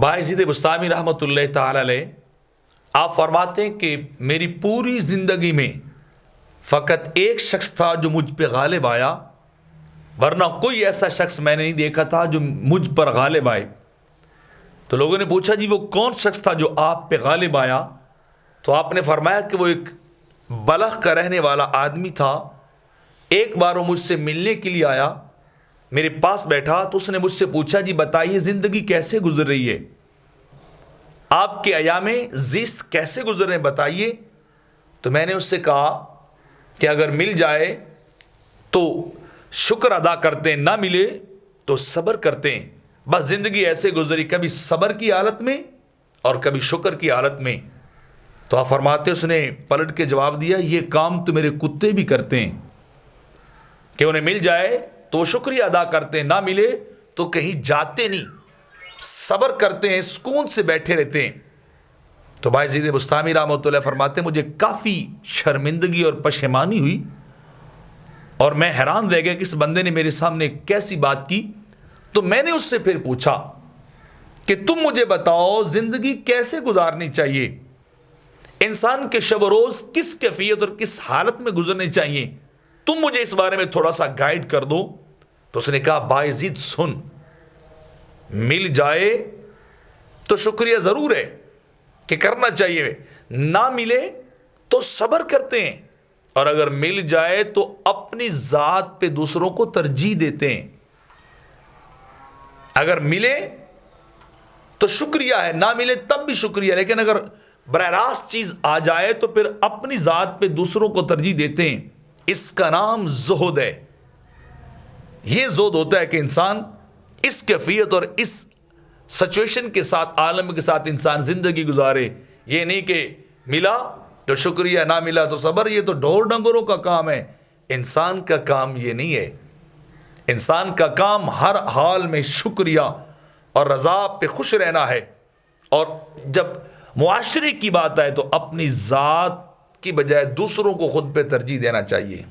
باعزید بستامی رحمۃ اللہ تعالی علیہ آپ فرماتے ہیں کہ میری پوری زندگی میں فقط ایک شخص تھا جو مجھ پہ غالب آیا، ورنہ کوئی ایسا شخص میں نے نہیں دیکھا تھا جو مجھ پر غالب آئے۔ تو لوگوں نے پوچھا جی وہ کون شخص تھا جو آپ پہ غالب آیا؟ تو آپ نے فرمایا کہ وہ ایک بلخ کا رہنے والا آدمی تھا۔ ایک بار وہ مجھ سے ملنے کے لیے آیا، میرے پاس بیٹھا تو اس نے مجھ سے پوچھا جی بتائیے زندگی کیسے گزر رہی ہے، آپ کے ایام زیست کیسے گزر رہے ہیں بتائیے۔ تو میں نے اس سے کہا کہ اگر مل جائے تو شکر ادا کرتے ہیں، نہ ملے تو صبر کرتے ہیں۔ بس زندگی ایسے گزری، کبھی صبر کی حالت میں اور کبھی شکر کی حالت میں۔ تو آپ فرماتے اس نے پلٹ کے جواب دیا یہ کام تو میرے کتے بھی کرتے ہیں کہ انہیں مل جائے تو وہ شکریہ ادا کرتے ہیں، نہ ملے تو کہیں جاتے نہیں، صبر کرتے ہیں، سکون سے بیٹھے رہتے ہیں۔ تو باعزید بستامی رحمۃ اللہ فرماتے ہیں مجھے کافی شرمندگی اور پشیمانی ہوئی اور میں حیران رہ گیا کہ اس بندے نے میرے سامنے کیسی بات کی۔ تو میں نے اس سے پھر پوچھا کہ تم مجھے بتاؤ زندگی کیسے گزارنی چاہیے، انسان کے شب و روز کس کیفیت اور کس حالت میں گزرنے چاہیے، تم مجھے اس بارے میں تھوڑا سا گائیڈ کر دو۔ تو اس نے کہا باعزید سن، مل جائے تو شکریہ ضرور ہے کہ کرنا چاہیے، نہ ملے تو صبر کرتے ہیں، اور اگر مل جائے تو اپنی ذات پہ دوسروں کو ترجیح دیتے ہیں۔ اگر ملے تو شکریہ ہے، نہ ملے تب بھی شکریہ، لیکن اگر براہ راست چیز آ جائے تو پھر اپنی ذات پہ دوسروں کو ترجیح دیتے ہیں۔ اس کا نام زہد ہے۔ یہ زہد ہوتا ہے کہ انسان اس کیفیت اور اس سچویشن کے ساتھ، عالم کے ساتھ انسان زندگی گزارے۔ یہ نہیں کہ ملا تو شکریہ، نہ ملا تو صبر، یہ تو ڈھور ڈنگروں کا کام ہے۔ انسان کا کام یہ نہیں ہے۔ انسان کا کام ہر حال میں شکریہ اور رضا پہ خوش رہنا ہے، اور جب معاشرے کی بات آئے تو اپنی ذات کی بجائے دوسروں کو خود پہ ترجیح دینا چاہیے۔